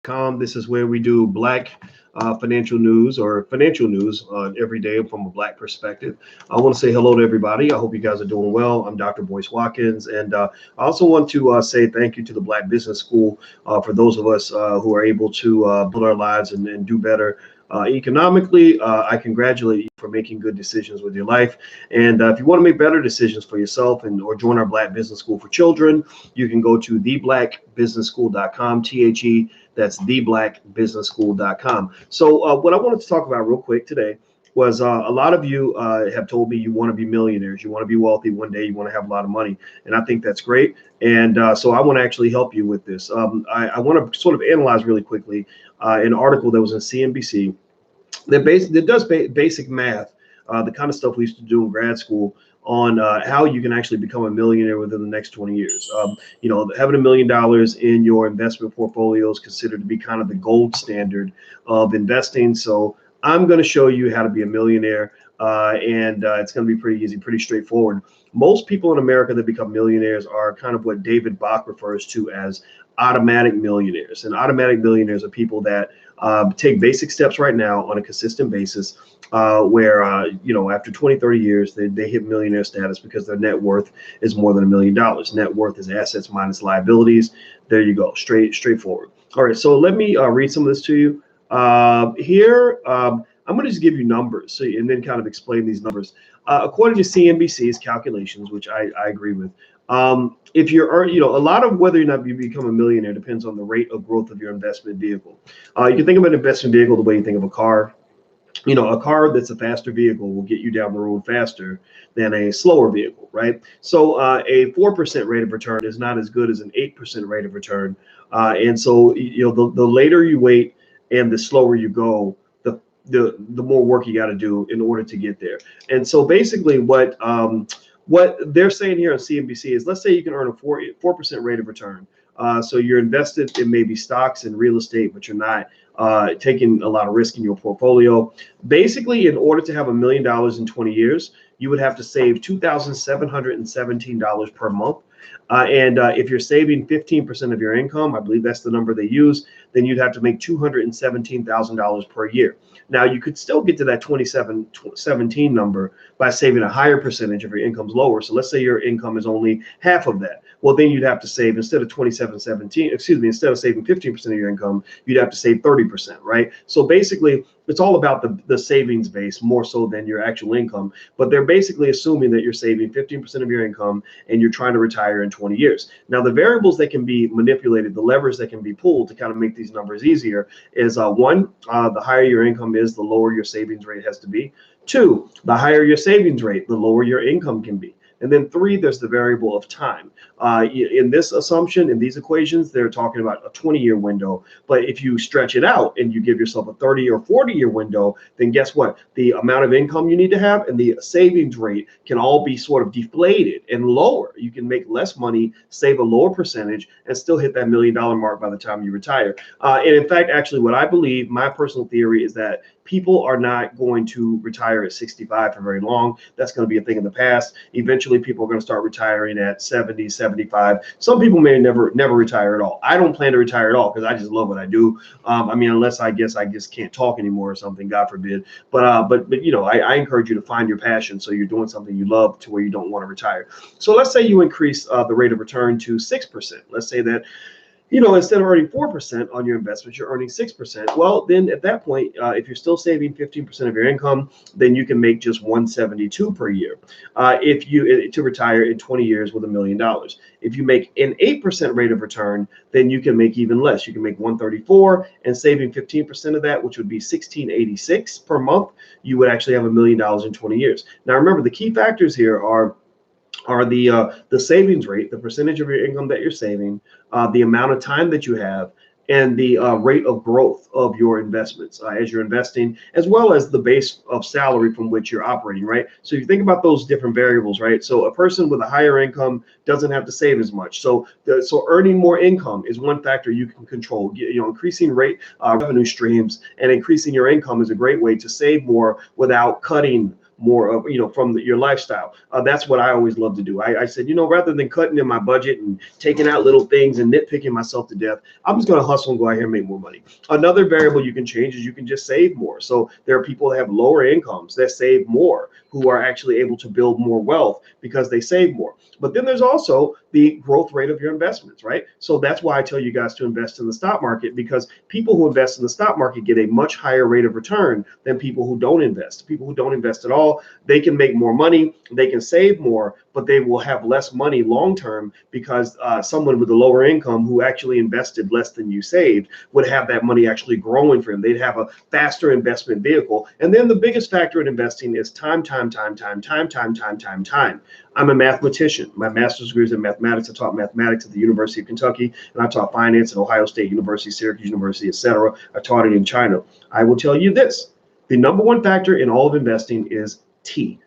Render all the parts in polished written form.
This is where we do black financial news or financial news every day from a black perspective. I want to say hello to everybody. I hope you guys are doing well. I'm Dr. Boyce Watkins, and I also want to say thank you to the Black Business School for those of us who are able to build our lives and do better. Economically, I congratulate you for making good decisions with your life. And if you want to make better decisions for yourself and or join our Black Business School for Children, you can go to theblackbusinessschool.com, that's theblackbusinessschool.com. So what I wanted to talk about real quick today was a lot of you have told me you want to be millionaires, you want to be wealthy one day, you want to have a lot of money, and I think that's great. And so I want to actually help you with this. I want to sort of analyze really quickly an article that was in CNBC that does basic math, the kind of stuff we used to do in grad school on how you can actually become a millionaire within the next 20 years. Having $1 million in your investment portfolio is considered to be kind of the gold standard of investing. So I'm going to show you how to be a millionaire, and it's going to be pretty easy, pretty straightforward. Most people in America that become millionaires are kind of what David Bach refers to as automatic millionaires. And automatic millionaires are people that take basic steps right now on a consistent basis where, after 20, 30 years, they hit millionaire status because their net worth is more than $1 million. Net worth is assets minus liabilities. There you go, straightforward. All right, so let me read some of this to you. Here, I'm going to just give you numbers and then kind of explain these numbers. According to CNBC's calculations, which I agree with, if you're, a lot of whether or not you become a millionaire depends on the rate of growth of your investment vehicle. You can think of an investment vehicle the way you think of a car. A car that's a faster vehicle will get you down the road faster than a slower vehicle, right? So a 4% rate of return is not as good as an 8% rate of return. And so, the later you wait and the slower you go, the more work you got to do in order to get there. And so basically what they're saying here on CNBC is, let's say you can earn a 4% rate of return. So you're invested in maybe stocks and real estate, but you're not taking a lot of risk in your portfolio. Basically, in order to have $1 million in 20 years, you would have to save $2,717 per month. And if you're saving 15% of your income, I believe that's the number they use, then you'd have to make $217,000 per year. Now, you could still get to that 2017 number by saving a higher percentage if your income's lower. So let's say your income is only half of that. Well, then you'd have to save, instead of instead of saving 15% of your income, you'd have to save 30%, right? So basically, it's all about the savings base more so than your actual income. But they're basically assuming that you're saving 15% of your income and you're trying to retire in 20 years. Now, the variables that can be manipulated, the levers that can be pulled to kind of make these numbers easier is one, the higher your income is, the lower your savings rate has to be. Two, the higher your savings rate, the lower your income can be. And then three, there's the variable of time. In this assumption, in these equations, they're talking about a 20-year window. But if you stretch it out and you give yourself a 30 or 40-year window, then guess what? The amount of income you need to have and the savings rate can all be sort of deflated and lower. You can make less money, save a lower percentage, and still hit that $1 million mark by the time you retire. And in fact, actually, what I believe, my personal theory is that people are not going to retire at 65 for very long. That's going to be a thing in the past. Eventually, people are going to start retiring at 70, 75. Some people may never retire at all. I don't plan to retire at all because I just love what I do. Unless I just can't talk anymore or something, God forbid. But I encourage you to find your passion so you're doing something you love to where you don't want to retire. So let's say you increase the rate of return to 6%. Let's say that instead of earning 4% on your investments, you're earning 6%. Well, then at that point, if you're still saving 15% of your income, then you can make just $172 per year. To retire in 20 years with $1 million. If you make an 8% rate of return, then you can make even less. You can make $134, and saving 15% of that, which would be $1,686 per month, you would actually have $1 million in 20 years. Now, remember, the key factors here are the savings rate, the percentage of your income that you're saving, the amount of time that you have, and the rate of growth of your investments as you're investing, as well as the base of salary from which you're operating, right? So you think about those different variables, right? So a person with a higher income doesn't have to save as much. So earning more income is one factor you can control. Increasing revenue streams and increasing your income is a great way to save more without cutting more of, from your lifestyle. That's what I always love to do. I said, rather than cutting in my budget and taking out little things and nitpicking myself to death, I'm just going to hustle and go out here and make more money. Another variable you can change is you can just save more. So there are people that have lower incomes that save more, who are actually able to build more wealth because they save more. But then there's also the growth rate of your investments, right? So that's why I tell you guys to invest in the stock market, because people who invest in the stock market get a much higher rate of return than people who don't invest. People who don't invest at all, they can make more money, they can save more, but they will have less money long term, because someone with a lower income who actually invested less than you saved would have that money actually growing for him. They'd have a faster investment vehicle. And then the biggest factor in investing is time. I'm a mathematician. My master's degree is in mathematics. I taught mathematics at the University of Kentucky, and I taught finance at Ohio State University, Syracuse University, etc. I taught it in China. I will tell you this: the number one factor in all of investing is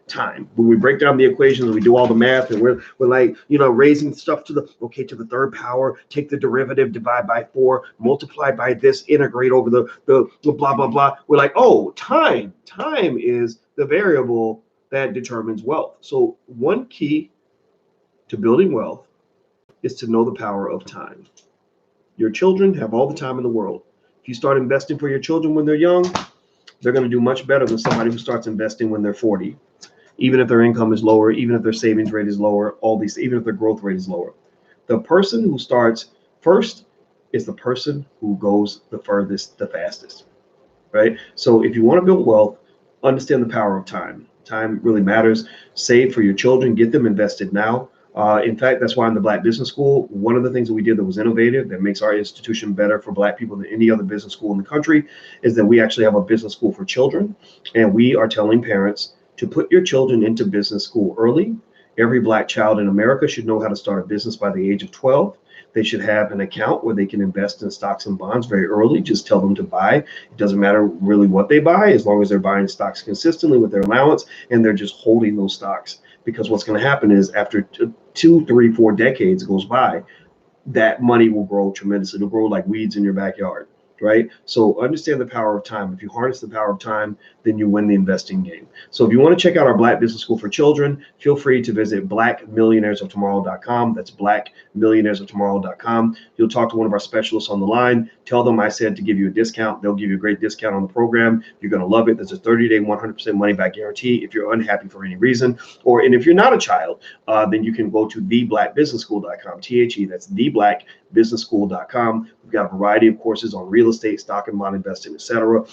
time. When we break down the equations and we do all the math, and we're like, raising stuff to the third power, take the derivative, divide by 4, multiply by this, integrate over the blah blah blah. We're like, oh, time is the variable that determines wealth. So one key to building wealth is to know the power of time. Your children have all the time in the world. If you start investing for your children when they're young, they're going to do much better than somebody who starts investing when they're 40, even if their income is lower, even if their savings rate is lower, even if their growth rate is lower. The person who starts first is the person who goes the furthest, the fastest, right? So if you want to build wealth, understand the power of time. Time really matters. Save for your children, get them invested now. In fact, that's why in the Black Business School, one of the things that we did that was innovative, that makes our institution better for Black people than any other business school in the country, is that we actually have a business school for children. And we are telling parents to put your children into business school early. Every Black child in America should know how to start a business by the age of 12. They should have an account where they can invest in stocks and bonds very early. Just tell them to buy. It doesn't matter really what they buy, as long as they're buying stocks consistently with their allowance and they're just holding those stocks. Because what's going to happen is after 2, 3, 4 decades goes by, that money will grow tremendously. It'll grow like weeds in your backyard, right? So understand the power of time. If you harness the power of time, then you win the investing game. So if you want to check out our Black Business School for Children, feel free to visit blackmillionairesoftomorrow.com. That's blackmillionairesoftomorrow.com. You'll talk to one of our specialists on the line. Tell them I said to give you a discount. They'll give you a great discount on the program. You're going to love it. There's a 30-day, 100% money back guarantee if you're unhappy for any reason. And if you're not a child, then you can go to theblackbusinessschool.com. That's theblackbusinessschool.com. We've got a variety of courses on real estate, stock and bond investing, etc.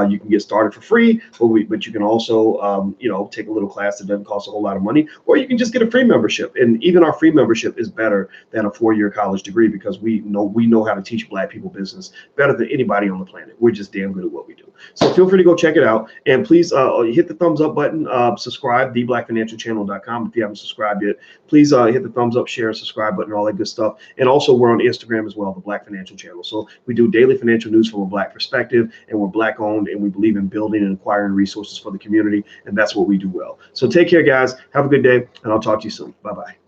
You can get started for free, but you can also, take a little class that doesn't cost a whole lot of money, or you can just get a free membership. And even our free membership is better than a 4-year college degree, because we know how to teach Black people business better than anybody on the planet. We're just damn good at what we do. So feel free to go check it out, and please hit the thumbs up button, subscribe, theblackfinancialchannel.com. If you haven't subscribed yet, please hit the thumbs up, share, subscribe button, all that good stuff. And also we're on Instagram as well, the Black Financial Channel. So we do daily financial news from a Black perspective, and we're Black owned, and we believe in building and acquiring resources for the community, and that's what we do well. So take care, guys. Have a good day, and I'll talk to you soon. Bye-bye.